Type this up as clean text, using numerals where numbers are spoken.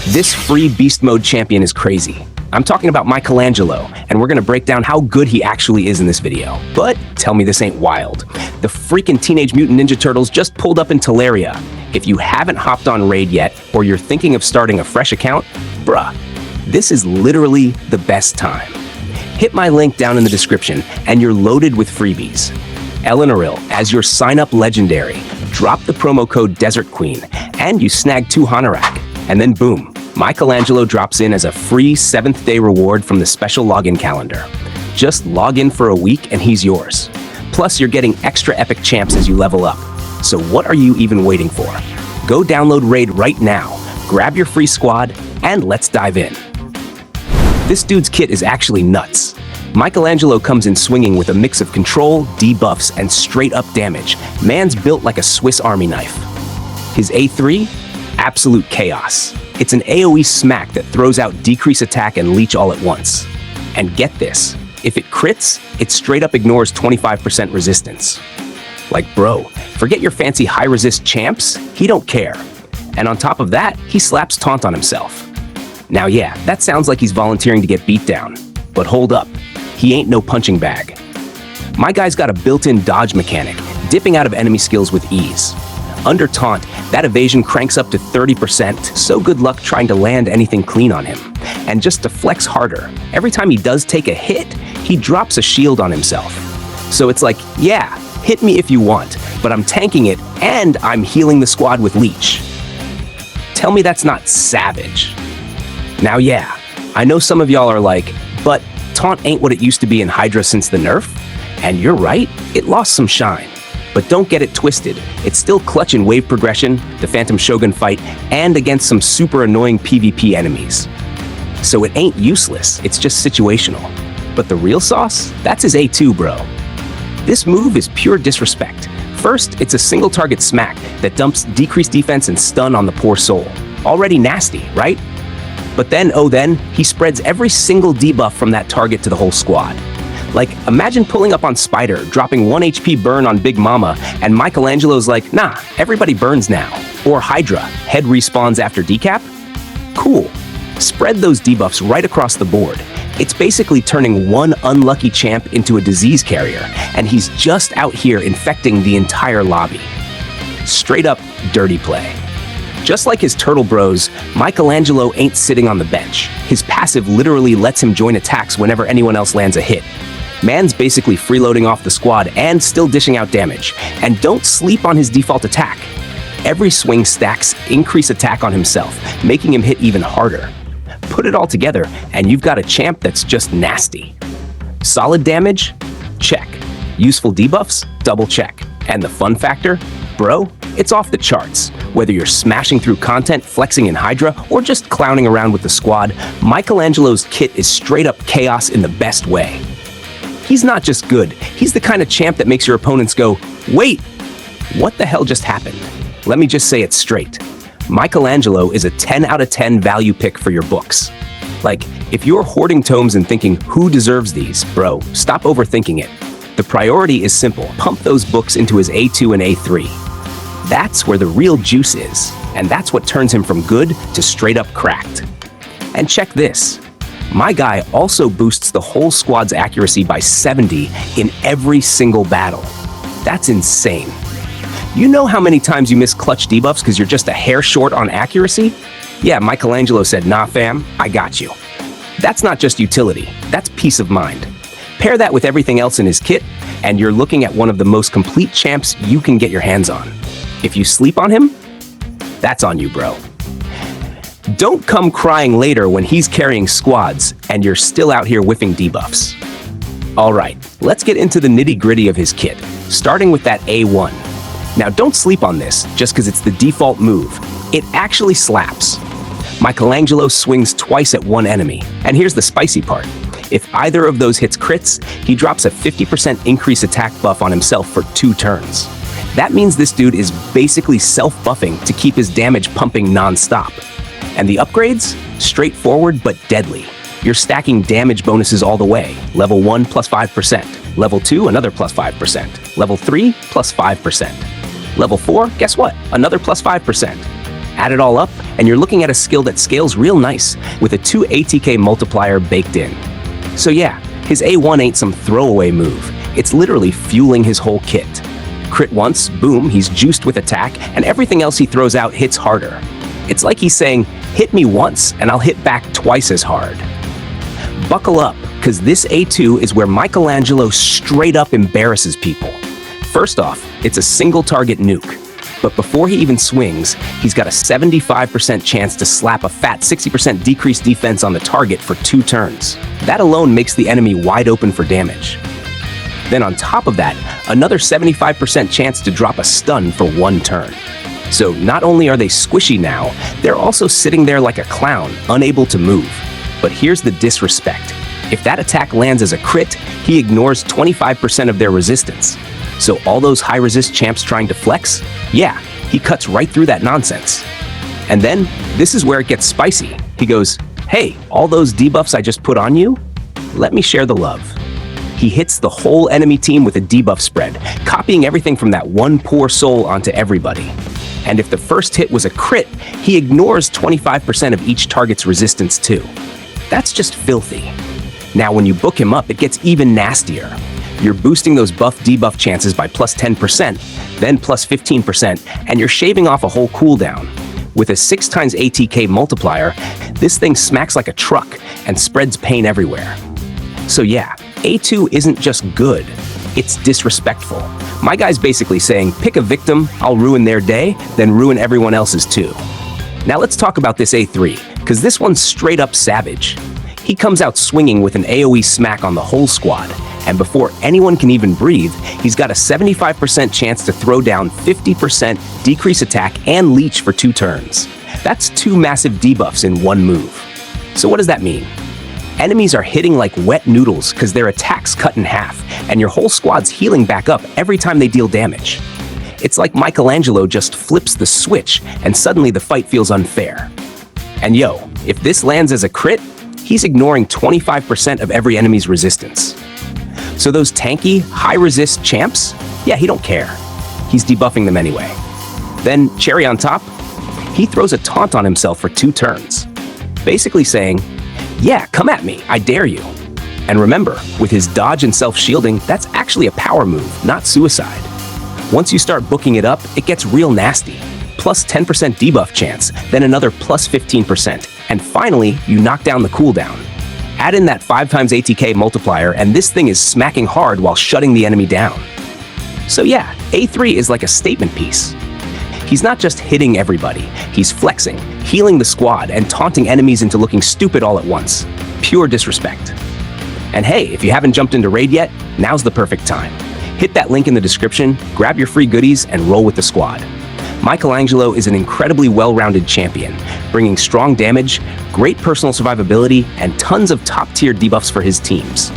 This free beast mode champion is crazy. I'm talking about Mycalangelo, and we're gonna break down how good he actually is in this video. But tell me this ain't wild. The freaking Teenage Mutant Ninja Turtles just pulled up in Teleria. If you haven't hopped on Raid yet, or you're thinking of starting a fresh account, bruh, this is literally the best time. Hit my link down in the description, and you're loaded with freebies. Elenaril as your sign-up legendary. Drop the promo code Desert Queen, and you snag 2 Honorak. And then boom, Mycalangelo drops in as a free 7th day reward from the special login calendar. Just log in for a week and he's yours. Plus, you're getting extra epic champs as you level up. So what are you even waiting for? Go download Raid right now, grab your free squad, and let's dive in. This dude's kit is actually nuts. Mycalangelo comes in swinging with a mix of control, debuffs, and straight-up damage. Man's built like a Swiss Army knife. His A3? Absolute chaos. It's an AoE smack that throws out decrease attack and leech all at once. And get this, if it crits, it straight up ignores 25% resistance. Like bro, forget your fancy high resist champs, he don't care. And on top of that, he slaps Taunt on himself. Now yeah, that sounds like he's volunteering to get beat down. But hold up, he ain't no punching bag. My guy's got a built-in dodge mechanic, dipping out of enemy skills with ease. Under Taunt, that evasion cranks up to 30%, so good luck trying to land anything clean on him. And just to flex harder, every time he does take a hit, he drops a shield on himself. So it's like, yeah, hit me if you want, but I'm tanking it and I'm healing the squad with Leech. Tell me that's not savage. Now yeah, I know some of y'all are like, but Taunt ain't what it used to be in Hydra since the nerf? And you're right, it lost some shine. But don't get it twisted, it's still clutch in wave progression, the Phantom Shogun fight, and against some super annoying PvP enemies. So it ain't useless, it's just situational. But the real sauce? That's his A2, bro. This move is pure disrespect. First, it's a single target smack that dumps decreased defense and stun on the poor soul. Already nasty, right? But then, he spreads every single debuff from that target to the whole squad. Like, imagine pulling up on Spider, dropping 1 HP burn on Big Mama, and Mycalangelo's like, nah, everybody burns now. Or Hydra, head respawns after decap? Cool. Spread those debuffs right across the board. It's basically turning one unlucky champ into a disease carrier, and he's just out here infecting the entire lobby. Straight up dirty play. Just like his turtle bros, Mycalangelo ain't sitting on the bench. His passive literally lets him join attacks whenever anyone else lands a hit. Man's basically freeloading off the squad and still dishing out damage. And don't sleep on his default attack. Every swing stacks increase attack on himself, making him hit even harder. Put it all together, and you've got a champ that's just nasty. Solid damage? Check. Useful debuffs? Double check. And the fun factor? Bro, it's off the charts. Whether you're smashing through content, flexing in Hydra, or just clowning around with the squad, Mycalangelo's kit is straight up chaos in the best way. He's not just good, he's the kind of champ that makes your opponents go, wait, what the hell just happened? Let me just say it straight. Mycalangelo is a 10 out of 10 value pick for your books. Like, if you're hoarding tomes and thinking, who deserves these, bro, stop overthinking it. The priority is simple, pump those books into his A2 and A3. That's where the real juice is, and that's what turns him from good to straight up cracked. And check this. My guy also boosts the whole squad's accuracy by 70 in every single battle. That's insane. You know how many times you miss clutch debuffs because you're just a hair short on accuracy? Yeah, Mycalangelo said, nah fam, I got you. That's not just utility, that's peace of mind. Pair that with everything else in his kit, and you're looking at one of the most complete champs you can get your hands on. If you sleep on him, that's on you, bro. Don't come crying later when he's carrying squads and you're still out here whiffing debuffs. Alright, let's get into the nitty-gritty of his kit, starting with that A1. Now don't sleep on this just because it's the default move. It actually slaps. Mycalangelo swings twice at one enemy, and here's the spicy part. If either of those hits crits, he drops a 50% increase attack buff on himself for 2 turns. That means this dude is basically self-buffing to keep his damage pumping non-stop. And the upgrades? Straightforward but deadly. You're stacking damage bonuses all the way. Level 1 plus 5%. Level 2, another plus 5%. Level 3, plus 5%. Level 4, guess what? Another plus 5%. Add it all up, and you're looking at a skill that scales real nice, with a 2 ATK multiplier baked in. So yeah, his A1 ain't some throwaway move. It's literally fueling his whole kit. Crit once, boom, he's juiced with attack, and everything else he throws out hits harder. It's like he's saying, hit me once, and I'll hit back twice as hard. Buckle up, because this A2 is where Mycalangelo straight up embarrasses people. First off, it's a single target nuke. But before he even swings, he's got a 75% chance to slap a fat 60% decreased defense on the target for 2 turns. That alone makes the enemy wide open for damage. Then on top of that, another 75% chance to drop a stun for 1 turn. So not only are they squishy now, they're also sitting there like a clown, unable to move. But here's the disrespect. If that attack lands as a crit, he ignores 25% of their resistance. So all those high-resist champs trying to flex? Yeah, he cuts right through that nonsense. And then, this is where it gets spicy. He goes, hey, all those debuffs I just put on you? Let me share the love. He hits the whole enemy team with a debuff spread, copying everything from that one poor soul onto everybody. And if the first hit was a crit, he ignores 25% of each target's resistance too. That's just filthy. Now when you book him up, it gets even nastier. You're boosting those buff-debuff chances by plus 10%, then plus 15%, and you're shaving off a whole cooldown. With a 6 times ATK multiplier, this thing smacks like a truck and spreads pain everywhere. So yeah, A2 isn't just good, it's disrespectful. My guy's basically saying, pick a victim, I'll ruin their day, then ruin everyone else's too. Now let's talk about this A3, because this one's straight up savage. He comes out swinging with an AoE smack on the whole squad, and before anyone can even breathe, he's got a 75% chance to throw down 50% decrease attack and leech for 2 turns. That's 2 massive debuffs in 1 move. So what does that mean? Enemies are hitting like wet noodles because their attack's cut in half, and your whole squad's healing back up every time they deal damage. It's like Mycalangelo just flips the switch, and suddenly the fight feels unfair. And yo, if this lands as a crit, he's ignoring 25% of every enemy's resistance. So those tanky, high-resist champs, yeah, he don't care. He's debuffing them anyway. Then, cherry on top, he throws a taunt on himself for 2 turns, basically saying, yeah, come at me, I dare you. And remember, with his dodge and self-shielding, that's actually a power move, not suicide. Once you start booking it up, it gets real nasty. Plus 10% debuff chance, then another plus 15%, and finally, you knock down the cooldown. Add in that 5 times ATK multiplier, and this thing is smacking hard while shutting the enemy down. So yeah, A3 is like a statement piece. He's not just hitting everybody, he's flexing, healing the squad, and taunting enemies into looking stupid all at once. Pure disrespect. And hey, if you haven't jumped into Raid yet, now's the perfect time. Hit that link in the description, grab your free goodies, and roll with the squad. Mycalangelo is an incredibly well-rounded champion, bringing strong damage, great personal survivability, and tons of top-tier debuffs for his teams.